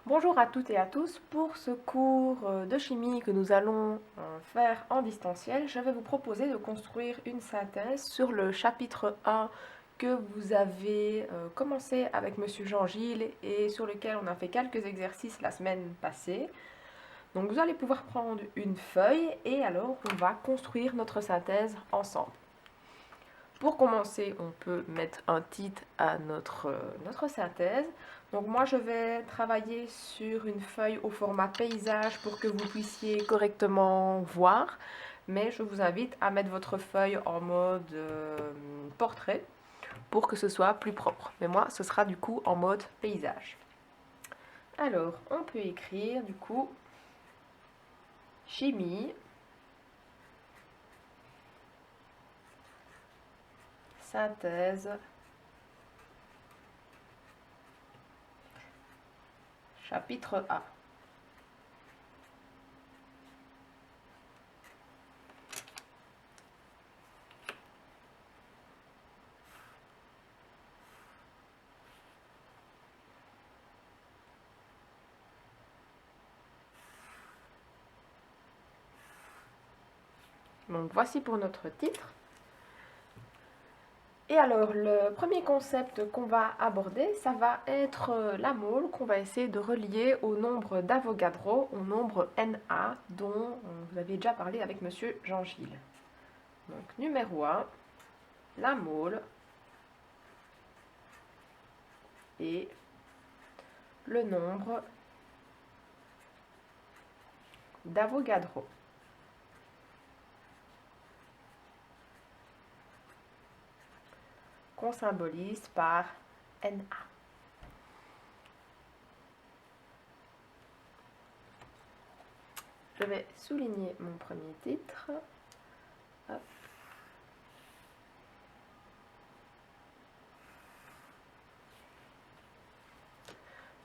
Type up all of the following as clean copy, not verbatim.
Bonjour à toutes et à tous. Pour ce cours de chimie que nous allons faire en distanciel, je vais vous proposer de construire une synthèse sur le chapitre 1 que vous avez commencé avec Monsieur Jean-Gilles et sur lequel on a fait quelques exercices la semaine passée. Donc vous allez pouvoir prendre une feuille et alors on va construire notre synthèse ensemble. Pour commencer, on peut mettre un titre à notre synthèse. Donc moi, je vais travailler sur une feuille au format paysage pour que vous puissiez correctement voir. Mais je vous invite à mettre votre feuille en mode portrait pour que ce soit plus propre. Mais moi, ce sera du coup en mode paysage. Alors, on peut écrire du coup chimie, synthèse, chapitre A. Donc voici pour notre titre. Et alors, le premier concept qu'on va aborder, ça va être la mole qu'on va essayer de relier au nombre d'Avogadro, au nombre Na, dont vous avez déjà parlé avec Monsieur Jean-Gilles. Donc, numéro 1, la mole et le nombre d'Avogadro. Qu'on symbolise par Na. Je vais souligner mon premier titre. Hop.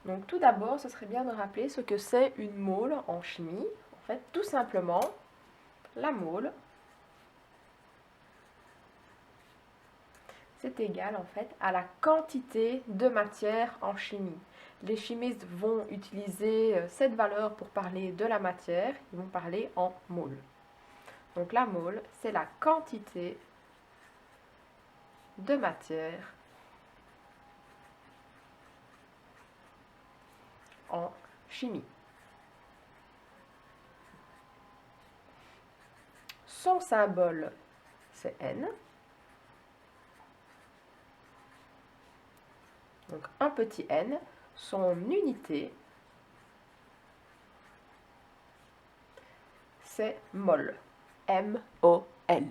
Donc tout d'abord, ce serait bien de rappeler ce que c'est une mole en chimie. En fait, tout simplement, la mole, c'est égal en fait à la quantité de matière en chimie. Les chimistes vont utiliser cette valeur pour parler de la matière, ils vont parler en mole. Donc la mole, c'est la quantité de matière en chimie. Son symbole, c'est N. Donc un petit n, son unité, c'est mol, M-O-L.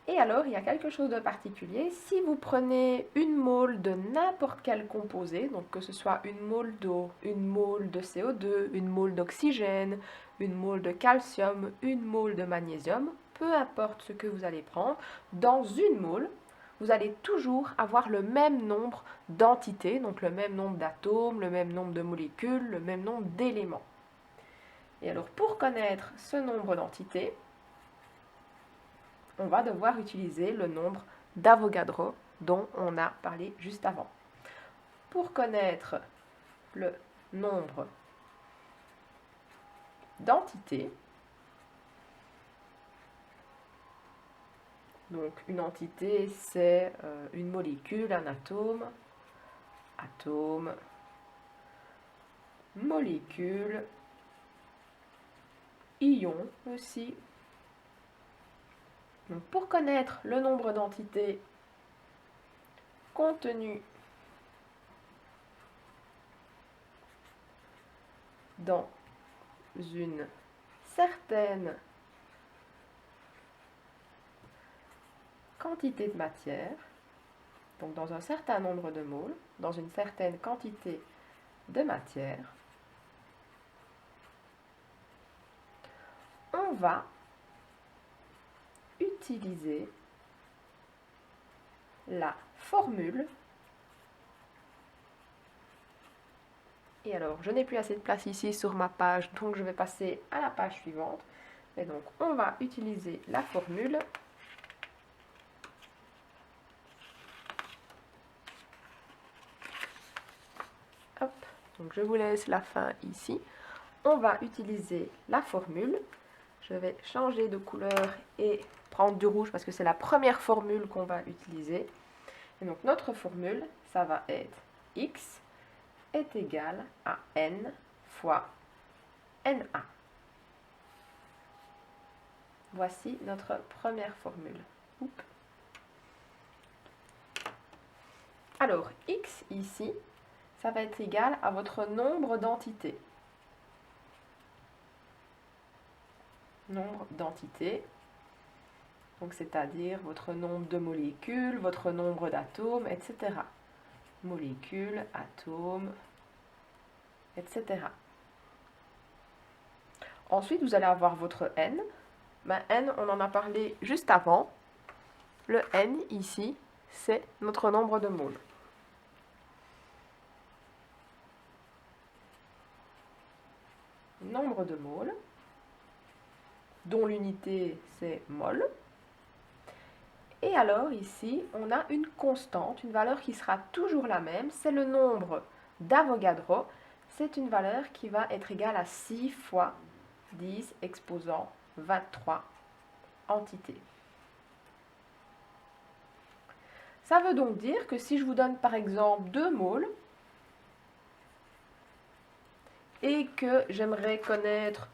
Et alors, il y a quelque chose de particulier. Si vous prenez une mole de n'importe quel composé, donc que ce soit une mole d'eau, une mole de CO2, une mole d'oxygène, une mole de calcium, une mole de magnésium, peu importe ce que vous allez prendre, dans une mole, vous allez toujours avoir le même nombre d'entités, donc le même nombre d'atomes, le même nombre de molécules, le même nombre d'éléments. Et alors, pour connaître ce nombre d'entités, on va devoir utiliser le nombre d'Avogadro dont on a parlé juste avant. Pour connaître le nombre d'entités, donc une entité c'est une molécule, un atome, atome, molécule, ion aussi. Donc pour connaître le nombre d'entités contenues dans une certaine quantité de matière, donc dans un certain nombre de moles, dans une certaine quantité de matière, on va utiliser la formule. Et alors, je n'ai plus assez de place ici sur ma page, donc je vais passer à la page suivante. Et donc, on va utiliser la formule Donc je vous laisse la fin ici. On va utiliser la formule. Je vais changer de couleur et prendre du rouge parce que c'est la première formule qu'on va utiliser. Et donc notre formule, ça va être x est égal à n fois na. Voici notre première formule. Oups. Alors, x ici, ça va être égal à votre nombre d'entités. Nombre d'entités, donc c'est-à-dire votre nombre de molécules, votre nombre d'atomes, etc. Molécules, atomes, etc. Ensuite, vous allez avoir votre n. Ben, n, on en a parlé juste avant. Le n ici, c'est notre nombre de moles. Nombre de moles, dont l'unité c'est mol. Et alors ici, on a une constante, une valeur qui sera toujours la même, c'est le nombre d'Avogadro. C'est une valeur qui va être égale à 6 fois 10 exposant 23 entités. Ça veut donc dire que si je vous donne par exemple 2 moles et que j'aimerais connaître,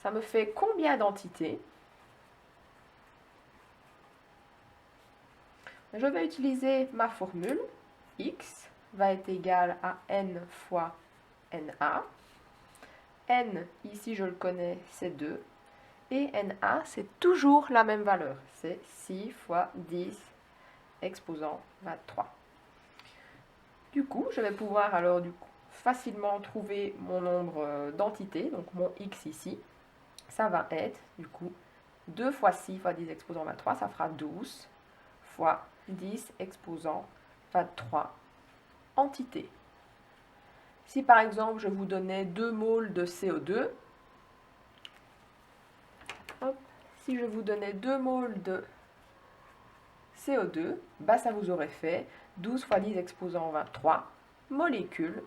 ça me fait combien d'entités? Je vais utiliser ma formule. X va être égal à n fois na. N, ici je le connais, c'est 2. Et na, c'est toujours la même valeur. C'est 6 fois 10 exposant 23. Du coup, je vais pouvoir alors facilement trouver mon nombre d'entités, donc mon x ici. Ça va être, du coup, 2 fois 6 fois 10 exposant 23, ça fera 12 fois 10 exposant 23 entités. Si par exemple je vous donnais 2 moles de CO2, si je vous donnais 2 moles de CO2, bah ça vous aurait fait 12 fois 10 exposant 23 molécules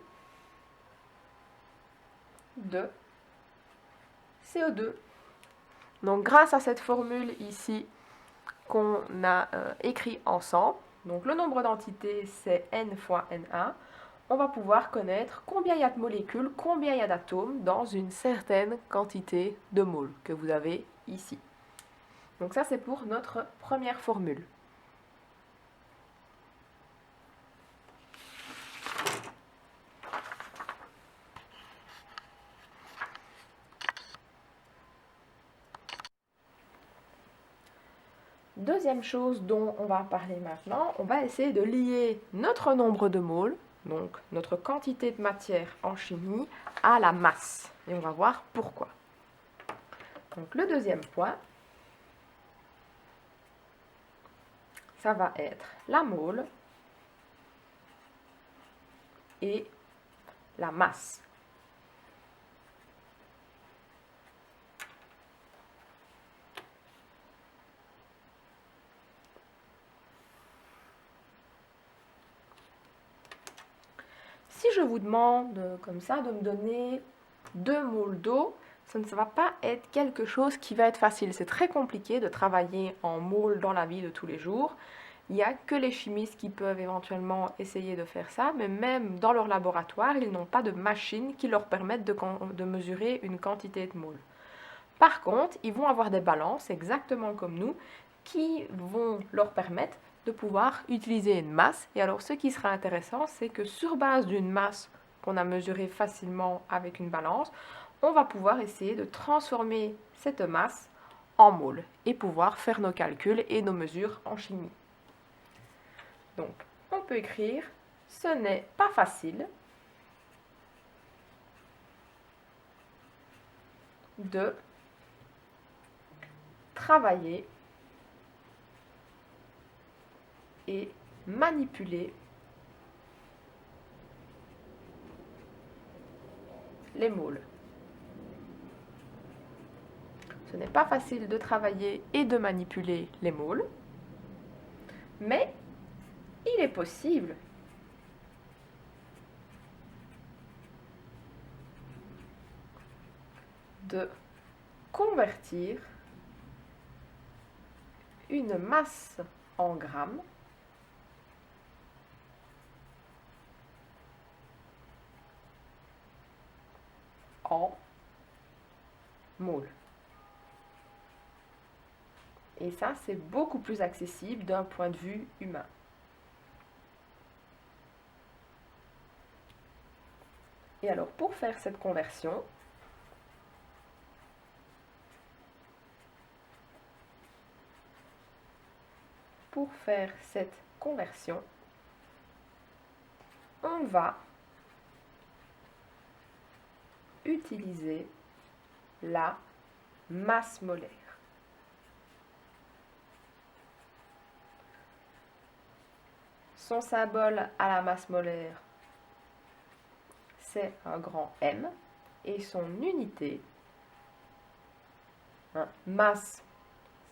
de CO2. Donc grâce à cette formule ici qu'on a écrit ensemble, donc le nombre d'entités c'est n fois na, on va pouvoir connaître combien il y a de molécules, combien il y a d'atomes dans une certaine quantité de moles que vous avez ici. Donc ça c'est pour notre première formule. Deuxième chose dont on va parler maintenant, on va essayer de lier notre nombre de moles, donc notre quantité de matière en chimie, à la masse. Et on va voir pourquoi. Donc le deuxième point, ça va être la mole et la masse. Si je vous demande comme ça de me donner 2 moles d'eau, ça ne va pas être quelque chose qui va être facile. C'est très compliqué de travailler en moles dans la vie de tous les jours. Il n'y a que les chimistes qui peuvent éventuellement essayer de faire ça, mais même dans leur laboratoire, ils n'ont pas de machine qui leur permette de mesurer une quantité de moles. Par contre, ils vont avoir des balances, exactement comme nous, qui vont leur permettre de pouvoir utiliser une masse. Et alors, ce qui sera intéressant, c'est que sur base d'une masse qu'on a mesurée facilement avec une balance, on va pouvoir essayer de transformer cette masse en moles et pouvoir faire nos calculs et nos mesures en chimie. Donc, on peut écrire « ce n'est pas facile de travailler et manipuler les moles. » Ce n'est pas facile de travailler et de manipuler les moles, mais il est possible de convertir une masse en grammes en mol. Et ça, c'est beaucoup plus accessible d'un point de vue humain. Et alors, pour faire cette conversion, on va utiliser la masse molaire. Son symbole à la masse molaire, c'est un grand M, et son unité, masse,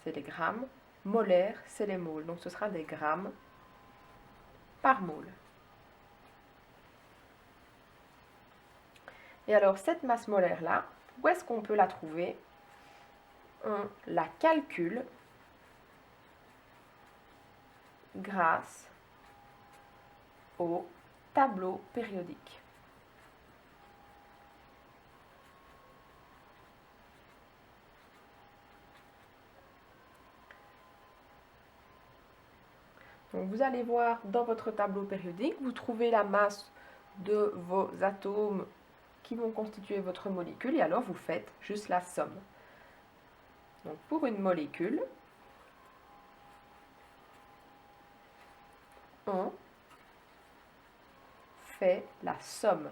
c'est les grammes, molaire, c'est les moles. Donc ce sera des grammes par mole. Et alors cette masse molaire-là, où est-ce qu'on peut la trouver? On la calcule grâce au tableau périodique. Donc vous allez voir dans votre tableau périodique, vous trouvez la masse de vos atomes qui vont constituer votre molécule et alors vous faites juste la somme. Donc pour une molécule, on fait la somme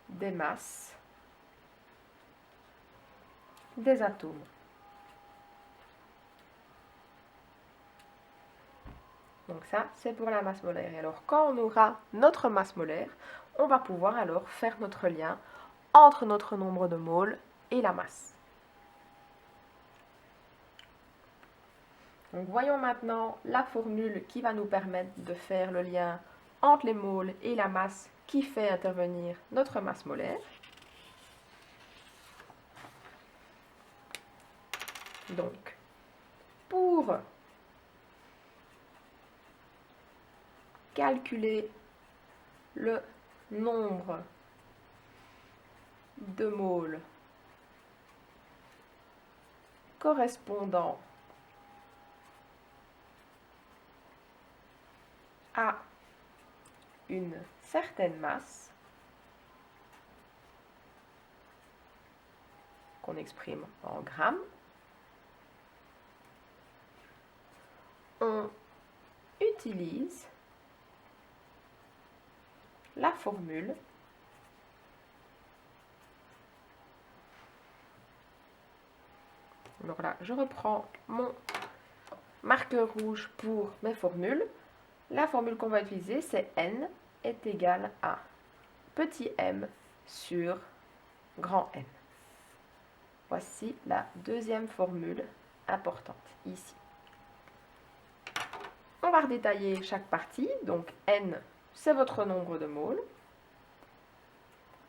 des masses des atomes. Donc ça, c'est pour la masse molaire. Et alors, quand on aura notre masse molaire, on va pouvoir alors faire notre lien entre notre nombre de moles et la masse. Donc voyons maintenant la formule qui va nous permettre de faire le lien entre les moles et la masse qui fait intervenir notre masse molaire. Donc, pour calculer le nombre de moles correspondant à une certaine masse qu'on exprime en grammes, on utilise la formule alors là, je reprends mon marqueur rouge pour mes formules. La formule qu'on va utiliser, c'est n est égal à petit m sur grand M. Voici la deuxième formule importante ici. On va redétailler chaque partie. Donc n, c'est votre nombre de moles.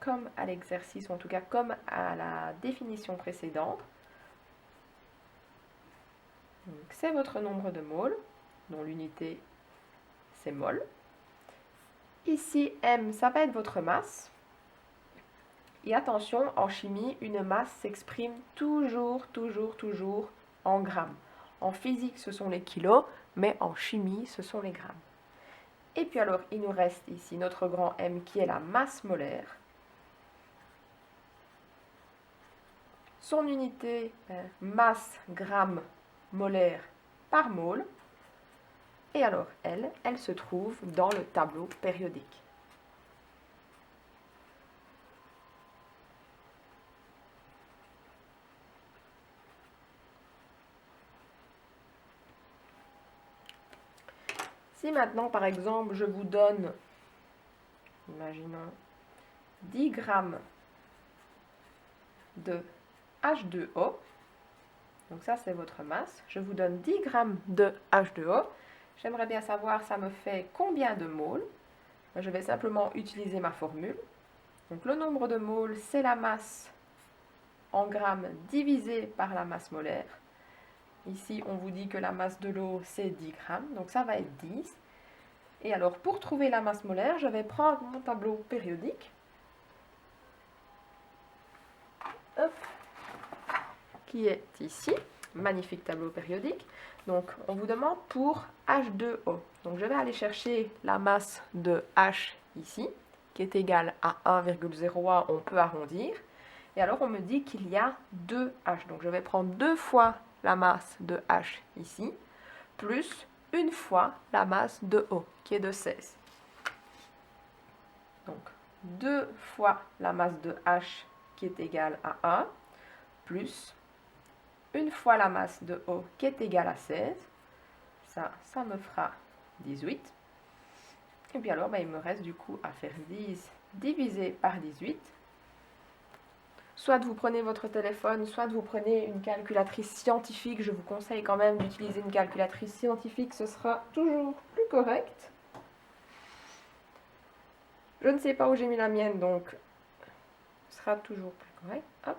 Comme à l'exercice, ou en tout cas comme à la définition précédente. C'est votre nombre de moles, dont l'unité c'est mol. Ici, m, ça va être votre masse. Et attention, en chimie, une masse s'exprime toujours en grammes. En physique, ce sont les kilos, mais en chimie, ce sont les grammes. Et puis alors, il nous reste ici notre grand M qui est la masse molaire. Son unité, masse gramme molaire par mole. Et alors, elle se trouve dans le tableau périodique. Si maintenant, par exemple, je vous donne, imaginons, 10 grammes de H2O, donc ça c'est votre masse, je vous donne 10 grammes de H2O, j'aimerais bien savoir ça me fait combien de moles. je vais simplement utiliser ma formule. Donc le nombre de moles, c'est la masse en grammes divisé par la masse molaire. Ici, on vous dit que la masse de l'eau, c'est 10 grammes, donc ça va être 10. Et alors, pour trouver la masse molaire, je vais prendre mon tableau périodique. Hop, qui est ici. Magnifique tableau périodique. Donc, on vous demande pour H2O. Donc, je vais aller chercher la masse de H ici, qui est égale à 1,01, on peut arrondir. Et alors, on me dit qu'il y a 2 H. Donc, je vais prendre 2 fois la masse de H ici, plus une fois la masse de O, qui est de 16. Donc, 2 fois la masse de H, qui est égale à 1, plus une fois la masse de O, qui est égale à 16. Ça me fera 18. Et puis alors, il me reste du coup à faire 10 divisé par 18. Soit vous prenez votre téléphone, soit vous prenez une calculatrice scientifique. Je vous conseille quand même d'utiliser une calculatrice scientifique, ce sera toujours plus correct. Je ne sais pas où j'ai mis la mienne, donc ce sera toujours plus correct. Hop.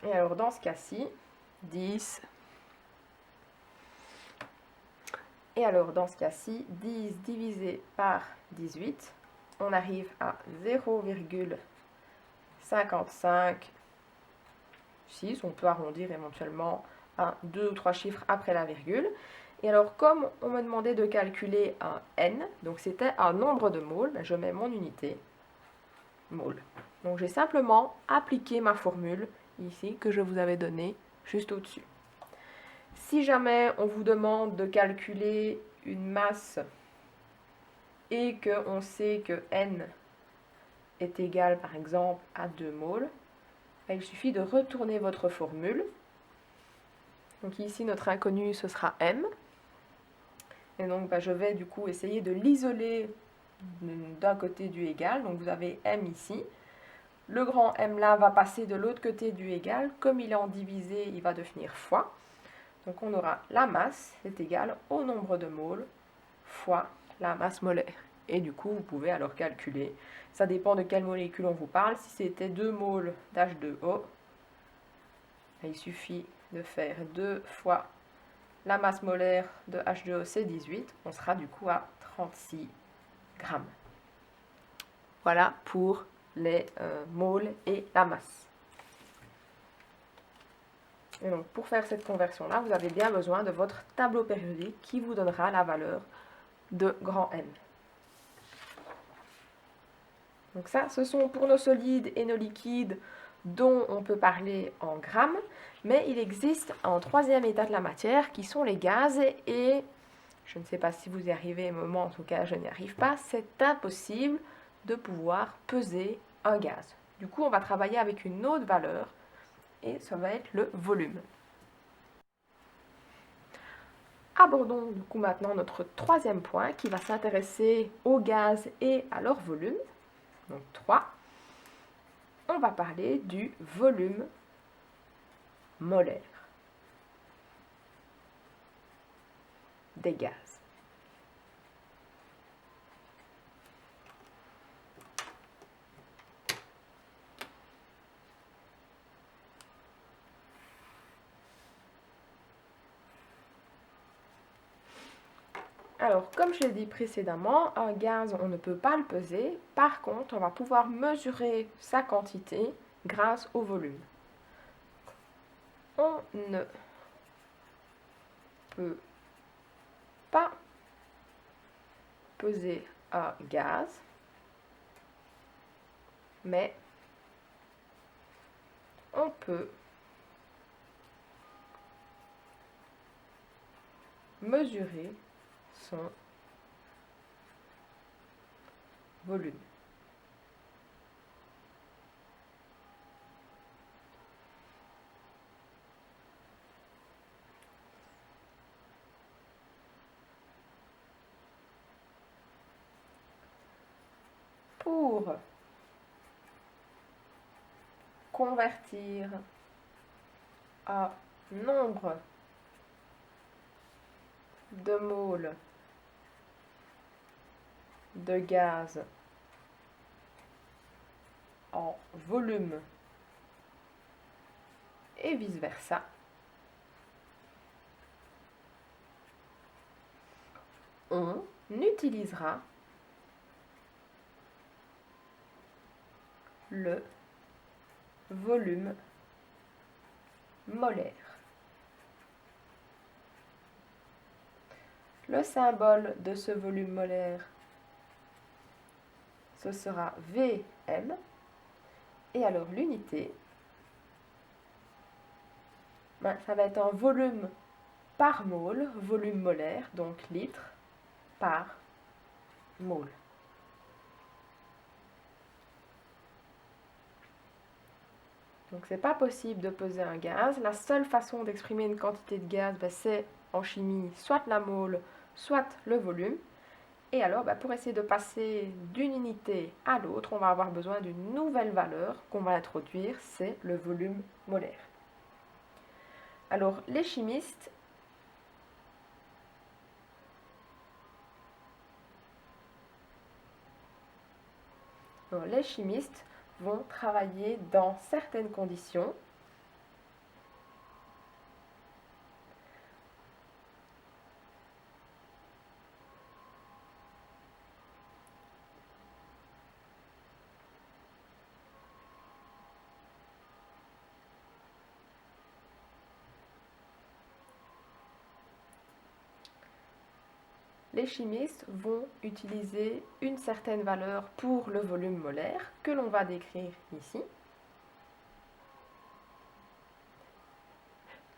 Et alors dans ce cas-ci, 10. Et alors dans ce cas-ci, 10 divisé par 18, on arrive à 0,55. On peut arrondir éventuellement à 2 ou 3 chiffres après la virgule. Et alors, comme on me demandait de calculer un n, donc c'était un nombre de moles, je mets mon unité, mole. Donc j'ai simplement appliqué ma formule ici que je vous avais donnée juste au-dessus. Si jamais on vous demande de calculer une masse et qu'on sait que n est égal par exemple à 2 moles, il suffit de retourner votre formule. Donc ici, notre inconnu, ce sera m. Et donc, je vais du coup essayer de l'isoler d'un côté du égal. Donc, vous avez m ici. Le grand m là va passer de l'autre côté du égal. Comme il est en divisé, il va devenir fois. Donc, on aura la masse est égale au nombre de moles fois la masse molaire. Et du coup, vous pouvez alors calculer. Ça dépend de quelle molécule on vous parle. Si c'était 2 moles d'H2O, il suffit de faire 2 fois la masse molaire de H2O, c'est 18. On sera du coup à 36 grammes. Voilà pour les moles et la masse. Et donc, pour faire cette conversion-là, vous avez bien besoin de votre tableau périodique qui vous donnera la valeur de grand M. Donc ça, ce sont pour nos solides et nos liquides dont on peut parler en grammes, mais il existe un troisième état de la matière qui sont les gaz et je ne sais pas si vous y arrivez, mais moi en tout cas je n'y arrive pas, c'est impossible de pouvoir peser un gaz. Du coup, on va travailler avec une autre valeur et ça va être le volume. Abordons du coup maintenant notre troisième point qui va s'intéresser aux gaz et à leur volume. Donc 3. On va parler du volume molaire des gaz. Alors, comme je l'ai dit précédemment, un gaz, on ne peut pas le peser. Par contre, on va pouvoir mesurer sa quantité grâce au volume. On ne peut pas peser un gaz, mais on peut mesurer son volume. Pour convertir un nombre de moles de gaz en volume et vice-versa, on utilisera le volume molaire. Le symbole de ce volume molaire, ce sera Vm. Et alors l'unité, ça va être un volume par mole, volume molaire, donc litre par mole. Donc c'est pas possible de peser un gaz. La seule façon d'exprimer une quantité de gaz, c'est en chimie, soit la mole, soit le volume. Et alors, pour essayer de passer d'une unité à l'autre, on va avoir besoin d'une nouvelle valeur qu'on va introduire, c'est le volume molaire. Alors, les chimistes vont travailler dans certaines conditions. Les chimistes vont utiliser une certaine valeur pour le volume molaire que l'on va décrire ici.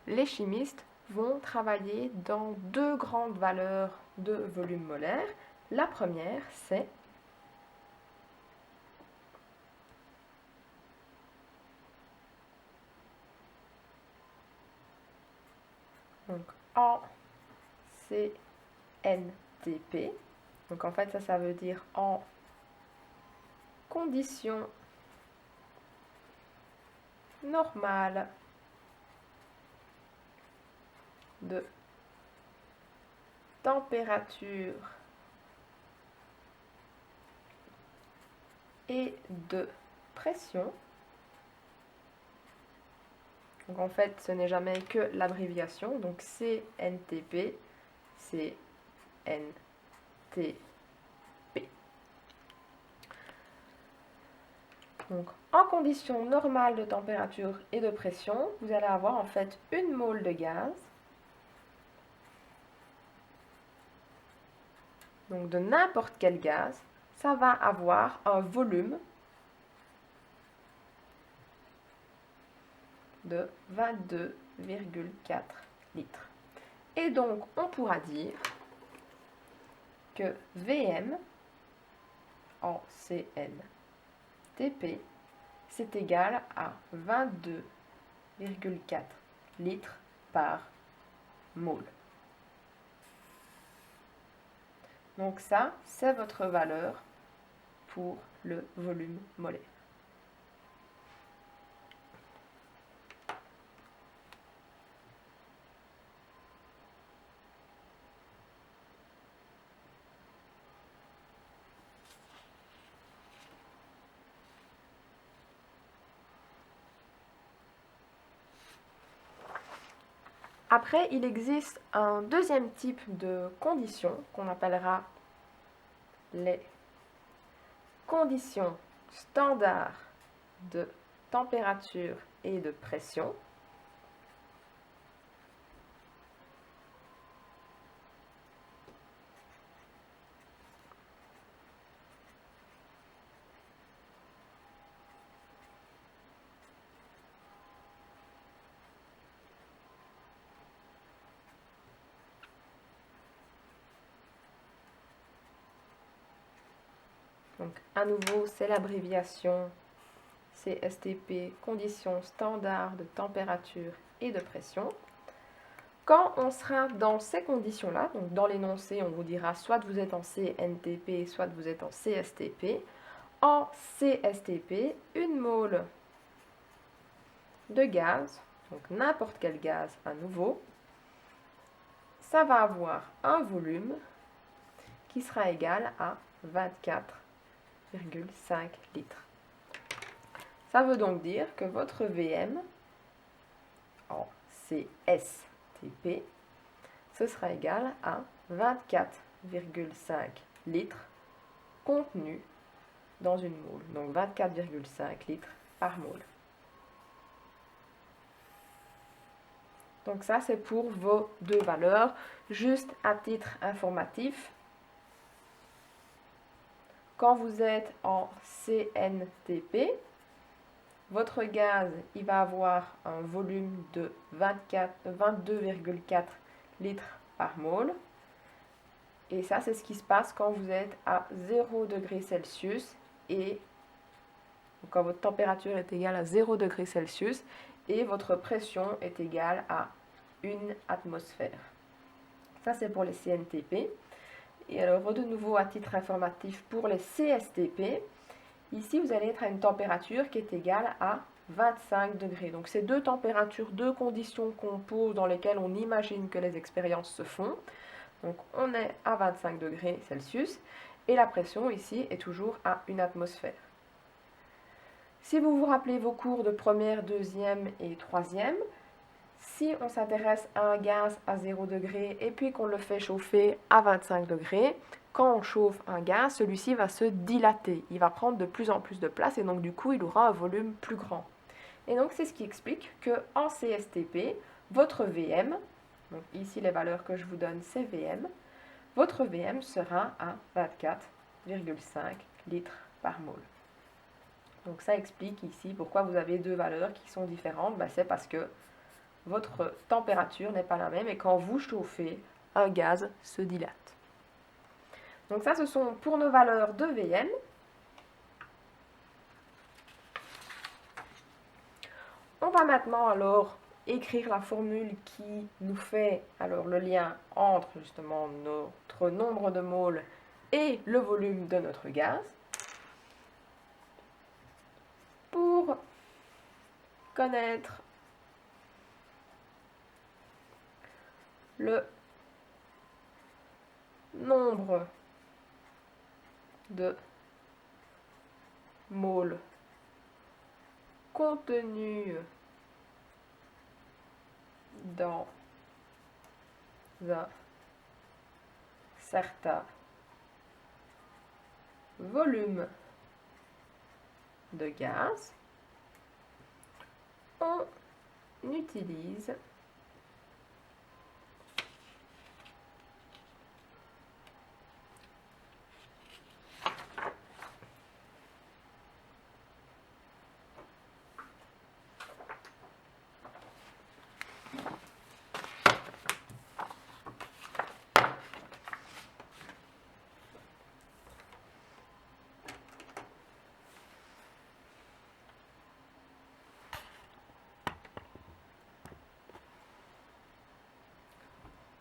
Les chimistes vont travailler dans deux grandes valeurs de volume molaire. La première, c'est donc en CNTP. Donc en fait, ça veut dire en conditions normales de température et de pression. Donc en fait, ce n'est jamais que l'abréviation. Donc CNTP, CNTP. Donc en conditions normales de température et de pression, vous allez avoir en fait une mole de gaz. Donc de n'importe quel gaz, ça va avoir un volume de 22,4 litres. Et donc, on pourra dire que Vm en CNTP, c'est égal à 22,4 litres par mole. Donc ça, c'est votre valeur pour le volume molaire. Après, il existe un deuxième type de conditions qu'on appellera les conditions standards de température et de pression. Donc, à nouveau, c'est l'abréviation CSTP, conditions standards de température et de pression. Quand on sera dans ces conditions-là, donc dans l'énoncé, on vous dira soit vous êtes en CNTP, soit vous êtes en CSTP. En CSTP, une mole de gaz, donc n'importe quel gaz à nouveau, ça va avoir un volume qui sera égal à 24,5 litres. Ça veut donc dire que votre VM en CSTP, ce sera égal à 24,5 litres contenus dans une moule. Donc 24,5 litres par moule. Donc ça, c'est pour vos deux valeurs. Juste à titre informatif, quand vous êtes en CNTP, votre gaz, il va avoir un volume de 22,4 litres par mole. Et ça, c'est ce qui se passe quand vous êtes à 0 degré Celsius et quand votre température est égale à 0 degré Celsius et votre pression est égale à 1 atmosphère. Ça, c'est pour les CNTP. Et alors, de nouveau, à titre informatif, pour les CSTP, ici, vous allez être à une température qui est égale à 25 degrés. Donc, c'est deux températures, deux conditions qu'on pose dans lesquelles on imagine que les expériences se font. Donc, on est à 25 degrés Celsius et la pression ici est toujours à 1 atmosphère. Si vous vous rappelez vos cours de première, deuxième et troisième, si on s'intéresse à un gaz à 0 degré et puis qu'on le fait chauffer à 25 degrés, quand on chauffe un gaz, celui-ci va se dilater. Il va prendre de plus en plus de place et donc du coup, il aura un volume plus grand. Et donc, c'est ce qui explique qu'en CSTP, votre VM, donc ici les valeurs que je vous donne, c'est VM, votre VM sera à 24,5 litres par mole. Donc ça explique ici pourquoi vous avez deux valeurs qui sont différentes. C'est parce que votre température n'est pas la même et quand vous chauffez, un gaz se dilate. Donc ça, ce sont pour nos valeurs de VM. On va maintenant alors écrire la formule qui nous fait alors le lien entre justement notre nombre de moles et le volume de notre gaz. Pour connaître le nombre de moles contenus dans un certain volume de gaz, on utilise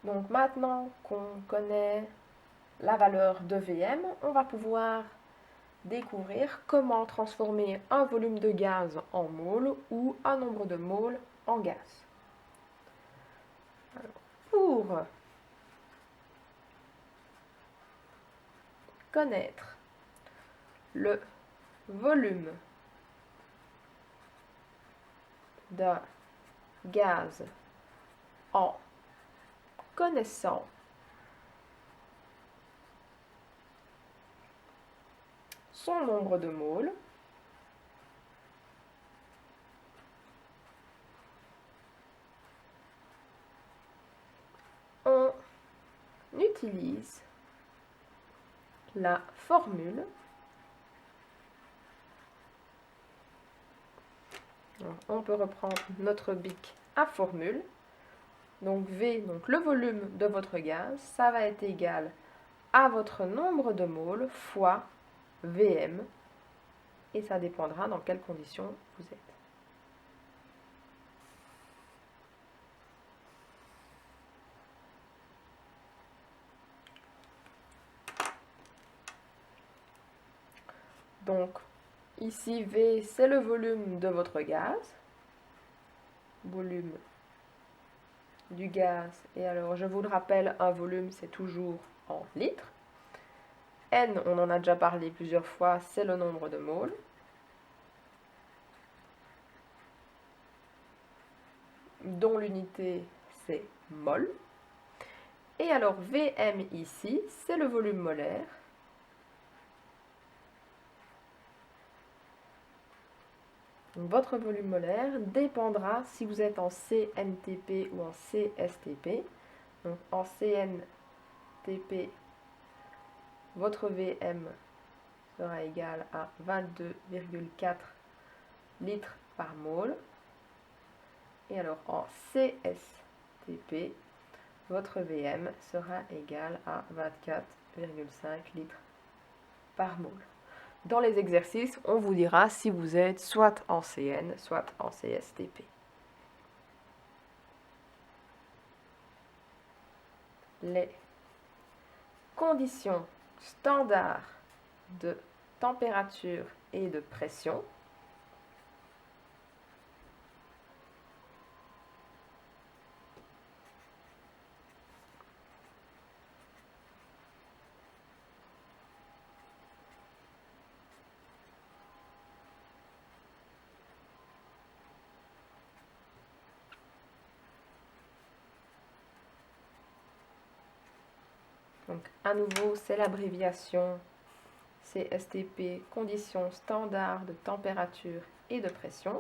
donc maintenant qu'on connaît la valeur de VM, on va pouvoir découvrir comment transformer un volume de gaz en moles ou un nombre de moles en gaz. Alors, pour connaître le volume d'un gaz en connaissant son nombre de moles, on utilise la formule. Alors, on peut reprendre notre bic à formule. Donc V, donc le volume de votre gaz, ça va être égal à votre nombre de moles fois VM. Et ça dépendra dans quelles conditions vous êtes. Donc, ici, V, c'est le volume de votre gaz. Volume du gaz. Et alors, je vous le rappelle, un volume, c'est toujours en litres. N, on en a déjà parlé plusieurs fois, c'est le nombre de moles. Dont l'unité, c'est mol. Et alors, Vm ici, c'est le volume molaire. Donc, votre volume molaire dépendra si vous êtes en CNTP ou en CSTP. Donc, en CNTP, votre Vm sera égal à 22,4 litres par mole. Et alors, en CSTP, votre Vm sera égal à 24,5 litres par mole. Dans les exercices, on vous dira si vous êtes soit en CN, soit en CSTP. Les conditions standards de température et de pression Donc, à nouveau, c'est l'abréviation CSTP, conditions standards de température et de pression.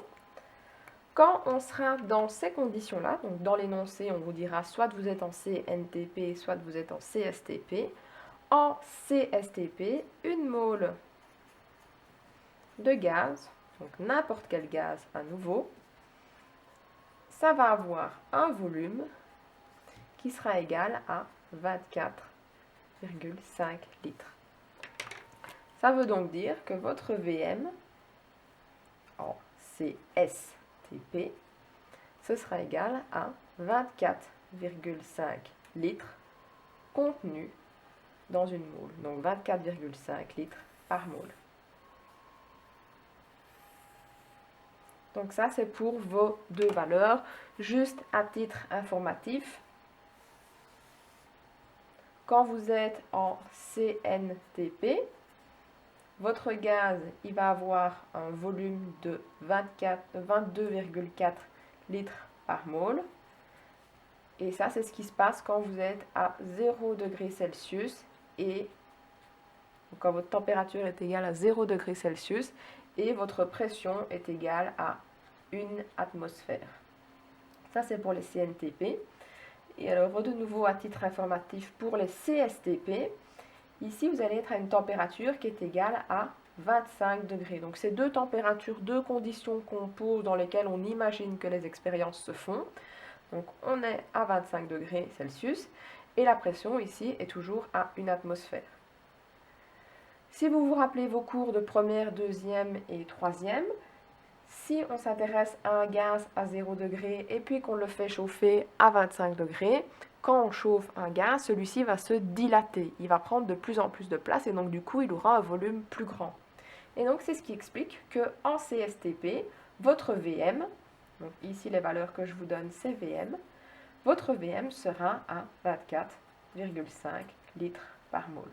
Quand on sera dans ces conditions-là, donc dans l'énoncé, on vous dira soit vous êtes en CNTP, soit vous êtes en CSTP. En CSTP, une mole de gaz, donc n'importe quel gaz à nouveau, ça va avoir un volume qui sera égal à 24,5 litres. Ça veut donc dire que votre Vm en CSTP, ce sera égal à 24,5 litres contenus dans une mole. Donc 24,5 litres par mole. Donc ça, c'est pour vos deux valeurs. Juste à titre informatif, quand vous êtes en CNTP, votre gaz, il va avoir un volume de 22,4 litres par mole. Et ça, c'est ce qui se passe quand vous êtes à 0 degré Celsius et quand votre température est égale à 0 degré Celsius et votre pression est égale à 1 atmosphère. Ça, c'est pour les CNTP. Et alors, de nouveau, à titre informatif, pour les CSTP, ici, vous allez être à une température qui est égale à 25 degrés. Donc, c'est deux températures, deux conditions qu'on pose dans lesquelles on imagine que les expériences se font. Donc, on est à 25 degrés Celsius et la pression ici est toujours à 1 atmosphère. Si vous vous rappelez vos cours de première, deuxième et troisième, si on s'intéresse à un gaz à 0 degré et puis qu'on le fait chauffer à 25 degrés, quand on chauffe un gaz, celui-ci va se dilater. Il va prendre de plus en plus de place et donc du coup, il aura un volume plus grand. Et donc, c'est ce qui explique qu'en CSTP, votre Vm, donc ici les valeurs que je vous donne, c'est Vm, votre Vm sera à 24,5 litres par mole.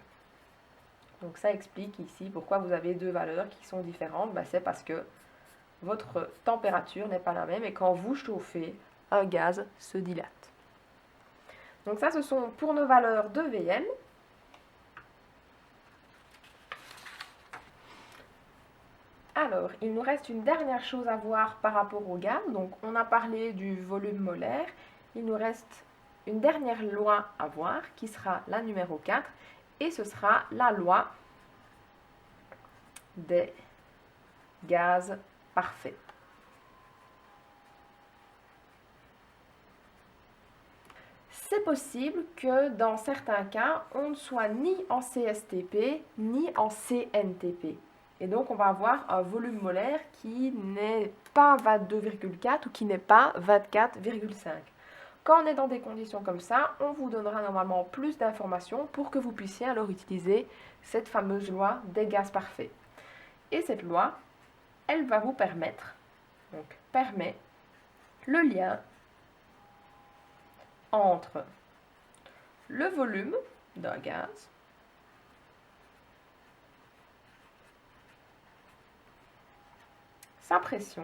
Donc ça explique ici pourquoi vous avez deux valeurs qui sont différentes. C'est parce que votre température n'est pas la même et quand vous chauffez, un gaz se dilate. Donc ça, ce sont pour nos valeurs de Vm. Alors, il nous reste une dernière chose à voir par rapport au gaz. Donc, on a parlé du volume molaire. Il nous reste une dernière loi à voir qui sera la numéro 4 et ce sera la loi des gaz parfaits. C'est possible que dans certains cas, on ne soit ni en CSTP ni en CNTP. Et donc, on va avoir un volume molaire qui n'est pas 22,4 ou qui n'est pas 24,5. Quand on est dans des conditions comme ça, on vous donnera normalement plus d'informations pour que vous puissiez alors utiliser cette fameuse loi des gaz parfaits. Et cette loi, elle va vous permettre, donc permet le lien entre le volume d'un gaz la pression,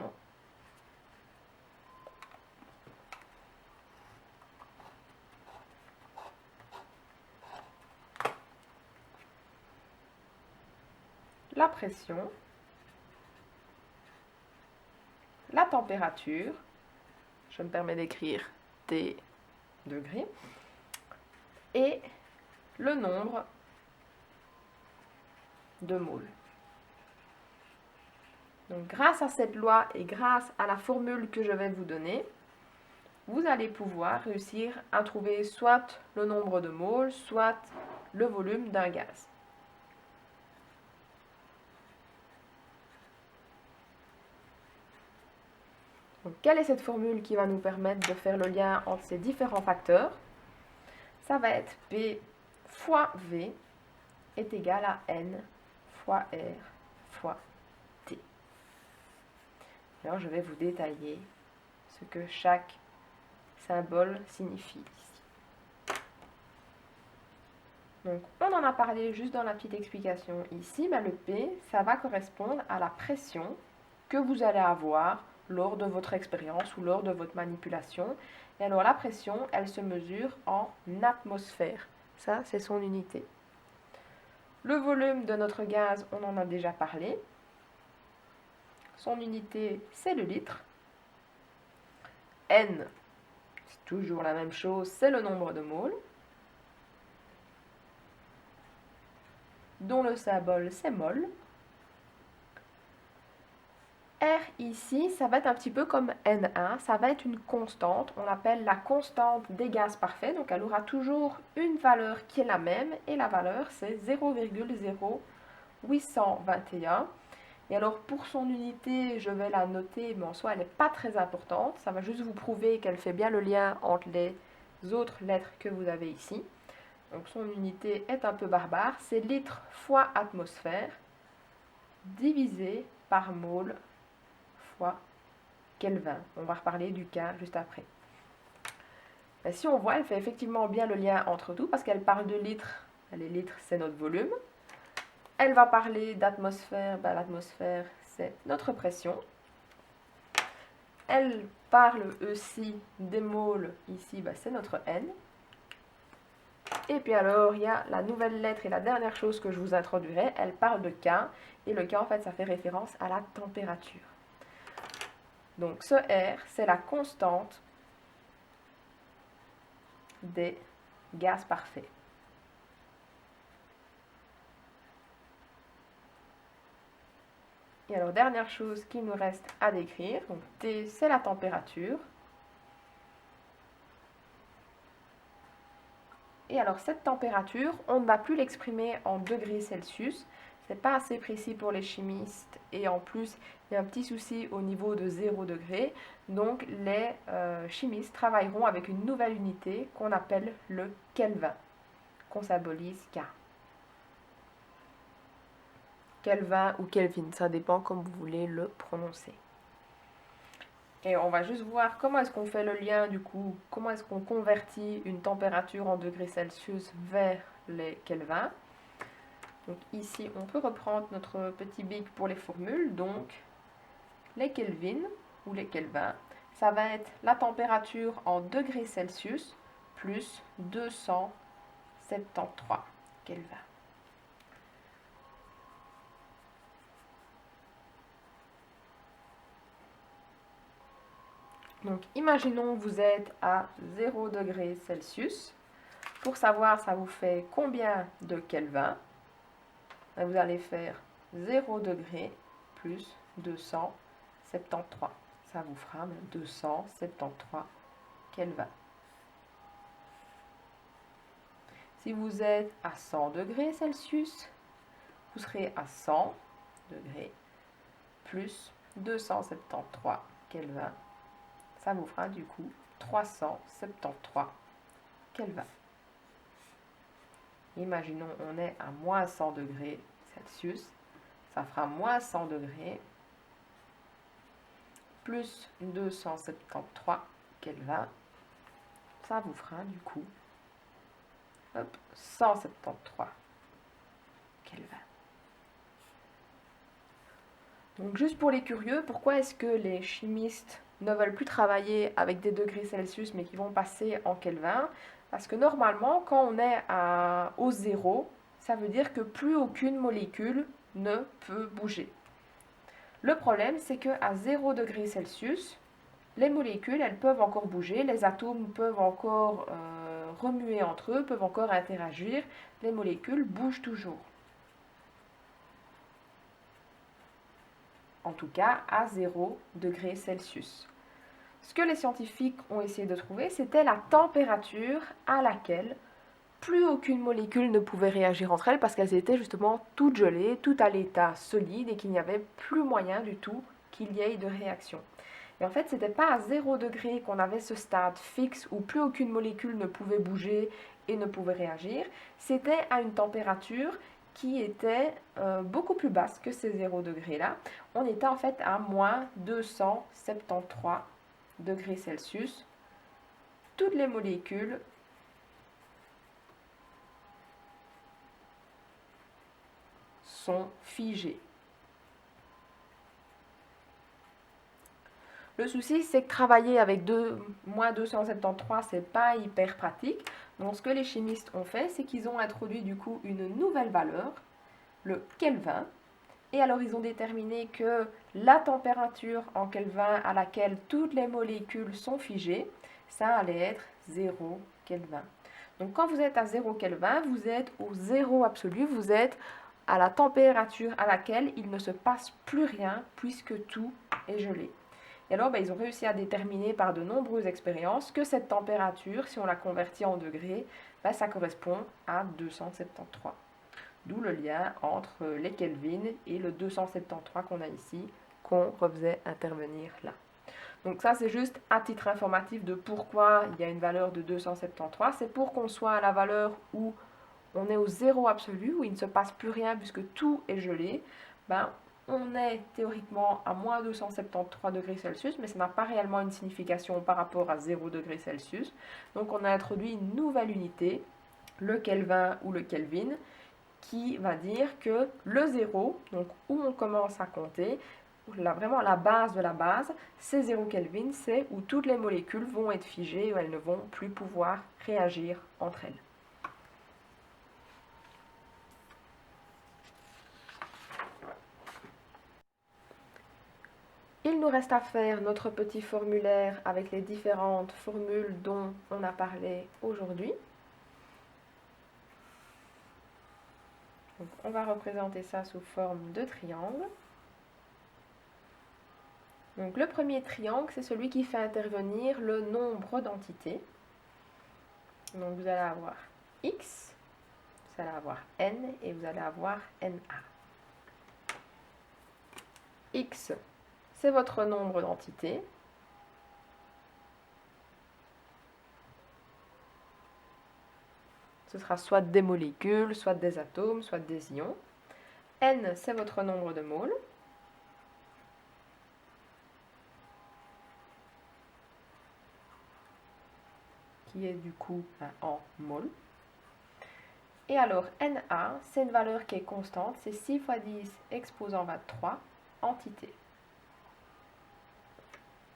la pression, la température, je me permets d'écrire T degrés, et le nombre de moles. Donc, grâce à cette loi et grâce à la formule que je vais vous donner, vous allez pouvoir réussir à trouver soit le nombre de moles, soit le volume d'un gaz. Donc, quelle est cette formule qui va nous permettre de faire le lien entre ces différents facteurs? Ça va être P fois V est égal à N fois R fois T. Alors, je vais vous détailler ce que chaque symbole signifie ici. Donc, on en a parlé juste dans la petite explication ici, mais le P, ça va correspondre à la pression que vous allez avoir lors de votre expérience ou lors de votre manipulation. Et alors, la pression, elle se mesure en atmosphère. Ça, c'est son unité. Le volume de notre gaz, on en a déjà parlé. Son unité, c'est le litre. N, c'est toujours la même chose, c'est le nombre de moles, dont le symbole, c'est mol. R ici, ça va être un petit peu comme N1, ça va être une constante, on l'appelle la constante des gaz parfaits, donc elle aura toujours une valeur qui est la même, et la valeur c'est 0,0821. Et alors pour son unité, je vais la noter, mais en soi elle n'est pas très importante, ça va juste vous prouver qu'elle fait bien le lien entre les autres lettres que vous avez ici. Donc son unité est un peu barbare, c'est litre fois atmosphère, divisé par mole fois Kelvin. On va reparler du K juste après. Et si on voit, elle fait effectivement bien le lien entre tout parce qu'elle parle de litres. Les litres, c'est notre volume. Elle va parler d'atmosphère. L'atmosphère, c'est notre pression. Elle parle aussi des moles. Ici, c'est notre N. Et puis alors, il y a la nouvelle lettre et la dernière chose que je vous introduirai. Elle parle de K. Et le K, en fait, ça fait référence à la température. Donc ce R, c'est la constante des gaz parfaits. Et alors, dernière chose qu'il nous reste à décrire, donc T, c'est la température. Et alors, cette température, on ne va plus l'exprimer en degrés Celsius. Ce n'est pas assez précis pour les chimistes. Et en plus, il y a un petit souci au niveau de 0 degré. Donc, les chimistes travailleront avec une nouvelle unité qu'on appelle le Kelvin, qu'on symbolise K. Kelvin ou Kelvin, ça dépend comme vous voulez le prononcer. Et on va juste voir comment est-ce qu'on fait le lien du coup, comment est-ce qu'on convertit une température en degrés Celsius vers les Kelvin. Donc ici, on peut reprendre notre petit bic pour les formules. Donc, les Kelvin ou les Kelvin, ça va être la température en degrés Celsius plus 273 Kelvin. Donc, imaginons que vous êtes à 0 degrés Celsius. Pour savoir, ça vous fait combien de Kelvin? Vous allez faire 0 degré plus 273. Ça vous fera 273 Kelvin. Si vous êtes à 100 degrés Celsius, vous serez à 100 degrés plus 273 Kelvin. Ça vous fera du coup 373 Kelvin. Imaginons on est à moins 100 degrés Celsius. Ça fera moins 100 degrés plus 273 Kelvin. Ça vous fera du coup 173 Kelvin. Donc juste pour les curieux, pourquoi est-ce que les chimistes ne veulent plus travailler avec des degrés Celsius mais qui vont passer en Kelvin? Parce que normalement, quand on est au zéro, ça veut dire que plus aucune molécule ne peut bouger. Le problème, c'est qu'à 0 degré Celsius, les molécules, elles peuvent encore bouger, les atomes peuvent encore remuer entre eux, peuvent encore interagir, les molécules bougent toujours. En tout cas à 0 degré Celsius. Ce que les scientifiques ont essayé de trouver, c'était la température à laquelle plus aucune molécule ne pouvait réagir entre elles parce qu'elles étaient justement toutes gelées, toutes à l'état solide et qu'il n'y avait plus moyen du tout qu'il y ait de réaction. Et en fait, ce n'était pas à 0 degré qu'on avait ce stade fixe où plus aucune molécule ne pouvait bouger et ne pouvait réagir, c'était à une température qui était beaucoup plus basse que ces 0 degrés là. On était en fait à moins 273 degrés Celsius. Toutes les molécules sont figées. Le souci, c'est que travailler avec moins 273, c'est pas hyper pratique. Donc, ce que les chimistes ont fait, c'est qu'ils ont introduit du coup une nouvelle valeur, le Kelvin. Et alors, ils ont déterminé que la température en Kelvin à laquelle toutes les molécules sont figées, ça allait être 0 Kelvin. Donc, quand vous êtes à 0 Kelvin, vous êtes au zéro absolu, vous êtes à la température à laquelle il ne se passe plus rien puisque tout est gelé. Et alors, ils ont réussi à déterminer par de nombreuses expériences que cette température, si on la convertit en degrés, ça correspond à 273. D'où le lien entre les Kelvin et le 273 qu'on a ici, qu'on refaisait intervenir là. Donc ça, c'est juste à titre informatif de pourquoi il y a une valeur de 273. C'est pour qu'on soit à la valeur où on est au zéro absolu, où il ne se passe plus rien puisque tout est gelé. On est théoriquement à moins 273 degrés Celsius, mais ça n'a pas réellement une signification par rapport à 0 degrés Celsius. Donc on a introduit une nouvelle unité, le Kelvin ou le Kelvin, qui va dire que le 0, donc où on commence à compter, vraiment la base de la base, c'est 0 Kelvin, c'est où toutes les molécules vont être figées, où elles ne vont plus pouvoir réagir entre elles. Il nous reste à faire notre petit formulaire avec les différentes formules dont on a parlé aujourd'hui. Donc, on va représenter ça sous forme de triangle. Donc, le premier triangle, c'est celui qui fait intervenir le nombre d'entités. Donc, vous allez avoir x, vous allez avoir n et vous allez avoir na. X, c'est votre nombre d'entités. Ce sera soit des molécules, soit des atomes, soit des ions. N, c'est votre nombre de moles. Qui est du coup en mol. Et alors, Na, c'est une valeur qui est constante, c'est 6 fois 10 exposant 23 entités.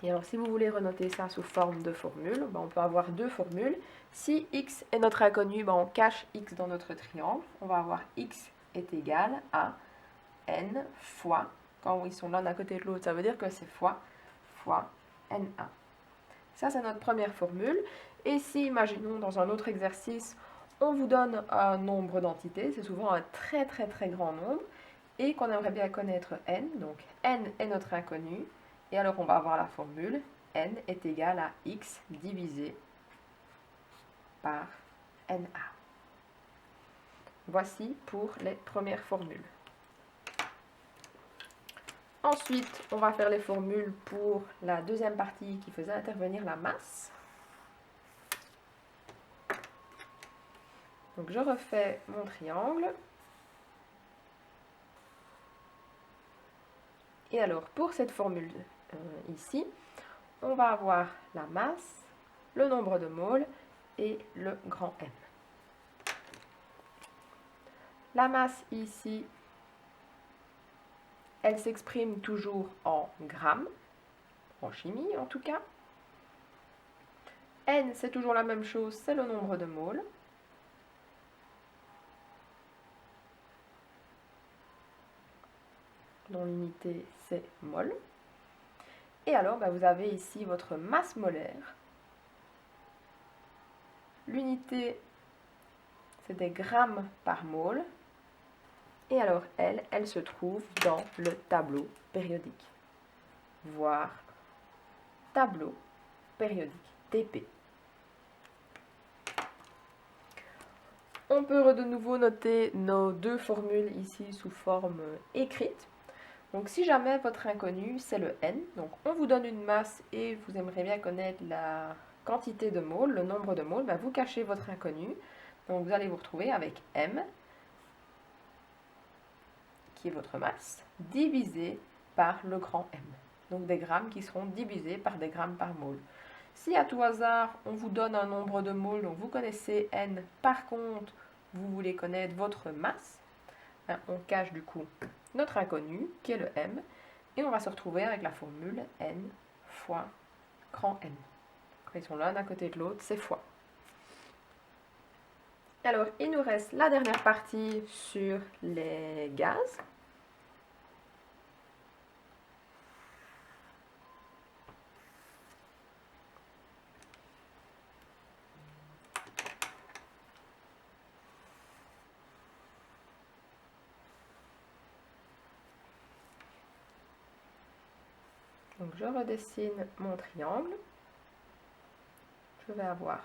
Et alors, si vous voulez renoter ça sous forme de formule, on peut avoir deux formules. Si x est notre inconnu, on cache x dans notre triangle. On va avoir x est égal à n fois, quand ils sont l'un à côté de l'autre, ça veut dire que c'est fois na. Ça, c'est notre première formule. Et si, imaginons, dans un autre exercice, on vous donne un nombre d'entités, c'est souvent un très très très grand nombre, et qu'on aimerait bien connaître n, donc n est notre inconnu, et alors on va avoir la formule n est égal à x divisé par na. Voici pour les premières formules. Ensuite, on va faire les formules pour la deuxième partie qui faisait intervenir la masse. Donc je refais mon triangle. Et alors pour cette formule ici, on va avoir la masse, le nombre de moles et le grand M. La masse ici, elle s'exprime toujours en grammes, en chimie en tout cas. N, c'est toujours la même chose, c'est le nombre de moles. Dont l'unité c'est mol. Et alors, vous avez ici votre masse molaire. L'unité, c'est des grammes par mole. Et alors, elle se trouve dans le tableau périodique. Voir tableau périodique, TP. On peut de nouveau noter nos deux formules ici sous forme écrite. Donc si jamais votre inconnu c'est le N, donc on vous donne une masse et vous aimeriez bien connaître la quantité de moles, le nombre de moles, vous cachez votre inconnu. Donc vous allez vous retrouver avec M, qui est votre masse, divisé par le grand M. Donc des grammes qui seront divisés par des grammes par mole. Si à tout hasard on vous donne un nombre de moles, donc vous connaissez N, par contre vous voulez connaître votre masse, on cache du coup notre inconnu, qui est le M, et on va se retrouver avec la formule N fois grand M. Quand ils sont l'un à côté de l'autre, c'est fois. Alors, il nous reste la dernière partie sur les gaz. Donc je redessine mon triangle. Je vais avoir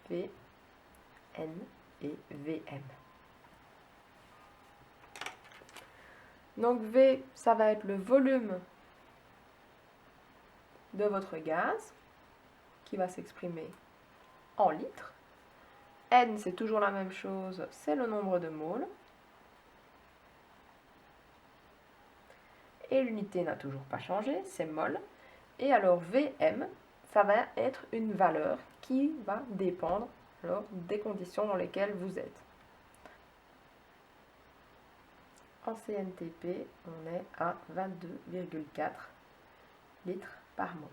V, N et VM. Donc V, ça va être le volume de votre gaz qui va s'exprimer en litres. N, c'est toujours la même chose, c'est le nombre de moles. Et l'unité n'a toujours pas changé, c'est mol. Et alors Vm, ça va être une valeur qui va dépendre alors, des conditions dans lesquelles vous êtes. En CNTP, on est à 22,4 litres par mol.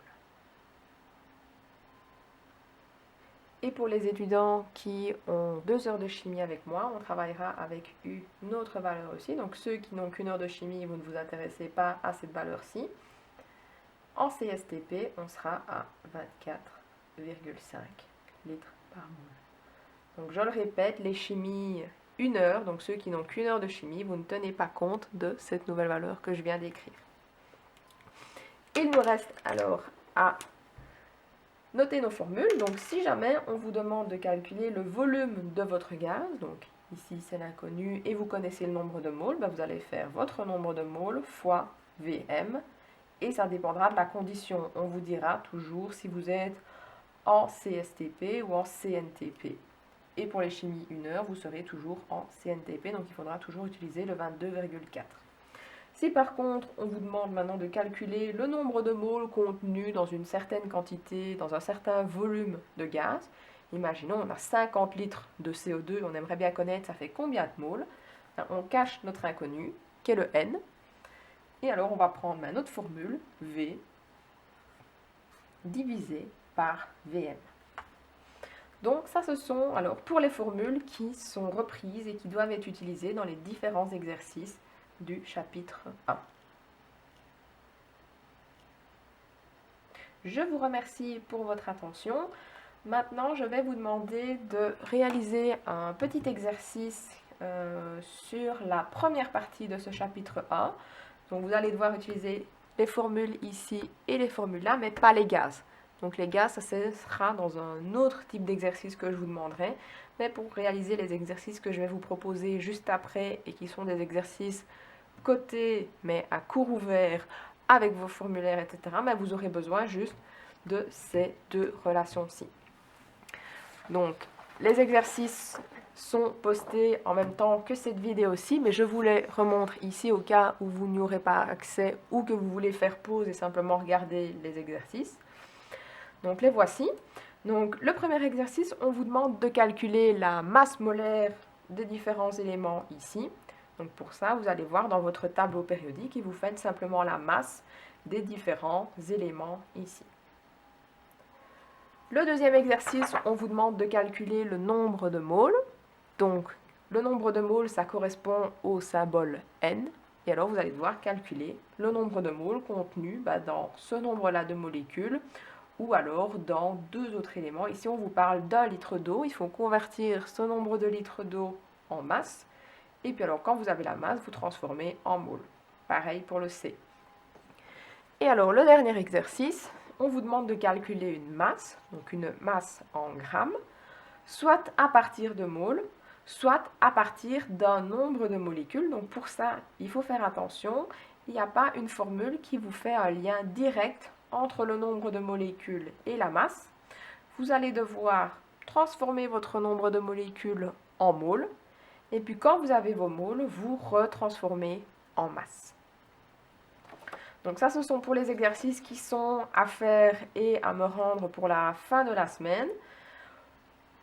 Et pour les étudiants qui ont 2 heures de chimie avec moi, on travaillera avec une autre valeur aussi. Donc ceux qui n'ont qu'une heure de chimie, vous ne vous intéressez pas à cette valeur-ci. En CSTP, on sera à 24,5 litres par mol. Donc je le répète, les chimies 1 heure, donc ceux qui n'ont qu'une heure de chimie, vous ne tenez pas compte de cette nouvelle valeur que je viens d'écrire. Il nous reste alors à noter nos formules. Donc si jamais on vous demande de calculer le volume de votre gaz, donc ici c'est l'inconnu et vous connaissez le nombre de moles, vous allez faire votre nombre de moles fois Vm et ça dépendra de la condition. On vous dira toujours si vous êtes en CSTP ou en CNTP. Et pour les chimies 1 heure, vous serez toujours en CNTP, donc il faudra toujours utiliser le 22,4. Si par contre, on vous demande maintenant de calculer le nombre de moles contenus dans une certaine quantité, dans un certain volume de gaz, imaginons on a 50 litres de CO2, on aimerait bien connaître ça fait combien de moles, on cache notre inconnu, qui est le N, et alors on va prendre notre formule, V, divisé par Vm. Donc ça ce sont alors pour les formules qui sont reprises et qui doivent être utilisées dans les différents exercices du chapitre 1. Je vous remercie pour votre attention. Maintenant, je vais vous demander de réaliser un petit exercice sur la première partie de ce chapitre 1. Donc vous allez devoir utiliser les formules ici et les formules là, mais pas les gaz. Donc les gaz, ça sera dans un autre type d'exercice que je vous demanderai. Mais pour réaliser les exercices que je vais vous proposer juste après et qui sont des exercices cotés mais à cours ouvert avec vos formulaires, etc., vous aurez besoin juste de ces deux relations-ci. Donc les exercices sont postés en même temps que cette vidéo-ci, mais je vous les remontre ici au cas où vous n'y aurez pas accès ou que vous voulez faire pause et simplement regarder les exercices. Donc les voici. Donc le premier exercice, on vous demande de calculer la masse molaire des différents éléments ici. Donc pour ça, vous allez voir dans votre tableau périodique et vous faites simplement la masse des différents éléments ici. Le deuxième exercice, on vous demande de calculer le nombre de moles. Donc le nombre de moles, ça correspond au symbole N. Et alors vous allez devoir calculer le nombre de moles contenu dans ce nombre-là de molécules ou alors dans deux autres éléments. Ici, on vous parle d'un litre d'eau. Il faut convertir ce nombre de litres d'eau en masse. Et puis alors, quand vous avez la masse, vous transformez en moles. Pareil pour le C. Et alors, le dernier exercice, on vous demande de calculer une masse, donc une masse en grammes, soit à partir de moles, soit à partir d'un nombre de molécules. Donc pour ça, il faut faire attention. Il n'y a pas une formule qui vous fait un lien direct entre le nombre de molécules et la masse. Vous allez devoir transformer votre nombre de molécules en moles. Et puis quand vous avez vos moles, vous retransformez en masse. Donc ça, ce sont pour les exercices qui sont à faire et à me rendre pour la fin de la semaine.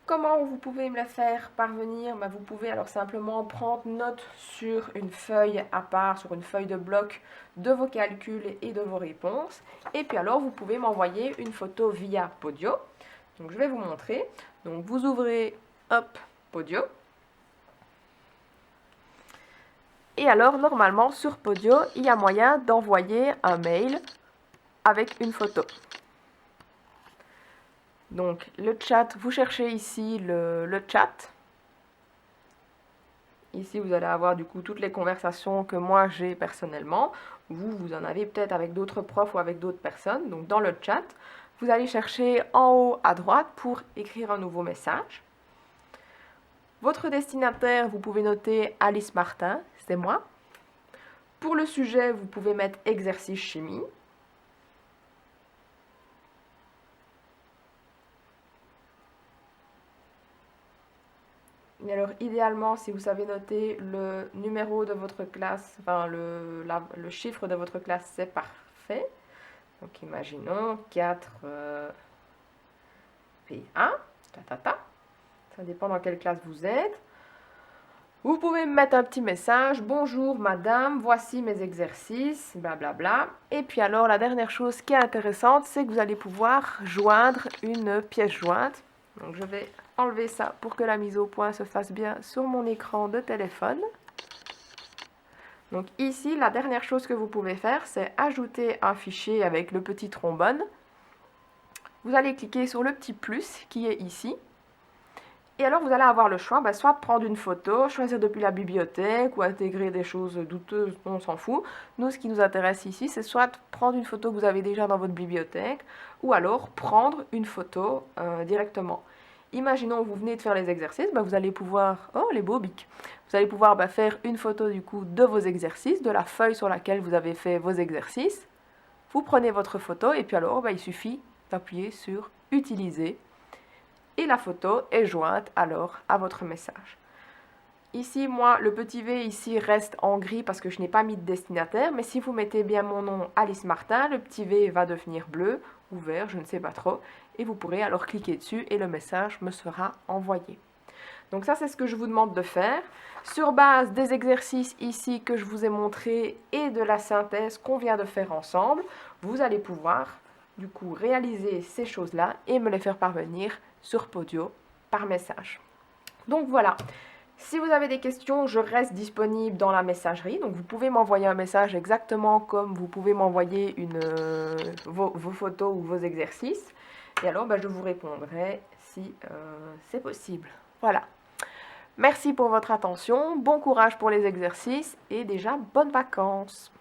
Comment vous pouvez me les faire parvenir? Vous pouvez alors simplement prendre note sur une feuille à part, sur une feuille de bloc de vos calculs et de vos réponses. Et puis alors, vous pouvez m'envoyer une photo via Podio. Donc je vais vous montrer. Donc vous ouvrez, hop, Podio. Et alors, normalement, sur Podio, il y a moyen d'envoyer un mail avec une photo. Donc, le chat, vous cherchez ici le chat. Ici, vous allez avoir du coup toutes les conversations que moi j'ai personnellement. Vous en avez peut-être avec d'autres profs ou avec d'autres personnes. Donc, dans le chat, vous allez chercher en haut à droite pour écrire un nouveau message. Votre destinataire, vous pouvez noter Alice Martin, c'est moi. Pour le sujet, vous pouvez mettre exercice chimie. Et alors, idéalement, si vous savez noter le numéro de votre classe, enfin le chiffre de votre classe, c'est parfait. Donc, imaginons 4 P1, ça dépend dans quelle classe vous êtes. Vous pouvez me mettre un petit message. Bonjour madame, voici mes exercices, blablabla. Et puis alors, la dernière chose qui est intéressante, c'est que vous allez pouvoir joindre une pièce jointe. Donc, je vais enlever ça pour que la mise au point se fasse bien sur mon écran de téléphone. Donc ici, la dernière chose que vous pouvez faire, c'est ajouter un fichier avec le petit trombone. Vous allez cliquer sur le petit plus qui est ici. Et alors, vous allez avoir le choix, soit prendre une photo, choisir depuis la bibliothèque ou intégrer des choses douteuses, on s'en fout. Nous, ce qui nous intéresse ici, c'est soit prendre une photo que vous avez déjà dans votre bibliothèque ou alors prendre une photo directement. Imaginons, vous venez de faire les exercices, vous allez pouvoir, oh les beaux bics, vous allez pouvoir faire une photo du coup de vos exercices, de la feuille sur laquelle vous avez fait vos exercices. Vous prenez votre photo et puis alors, il suffit d'appuyer sur utiliser. Et la photo est jointe alors à votre message. Ici, moi, le petit V ici reste en gris parce que je n'ai pas mis de destinataire, mais si vous mettez bien mon nom Alice Martin, le petit V va devenir bleu ou vert, je ne sais pas trop, et vous pourrez alors cliquer dessus et le message me sera envoyé. Donc ça, c'est ce que je vous demande de faire. Sur base des exercices ici que je vous ai montrés et de la synthèse qu'on vient de faire ensemble, vous allez pouvoir du coup réaliser ces choses-là et me les faire parvenir sur Podio par message. Donc voilà, si vous avez des questions, je reste disponible dans la messagerie. Donc vous pouvez m'envoyer un message exactement comme vous pouvez m'envoyer vos photos ou vos exercices. Et alors je vous répondrai si c'est possible. Voilà. Merci pour votre attention, bon courage pour les exercices et déjà bonnes vacances.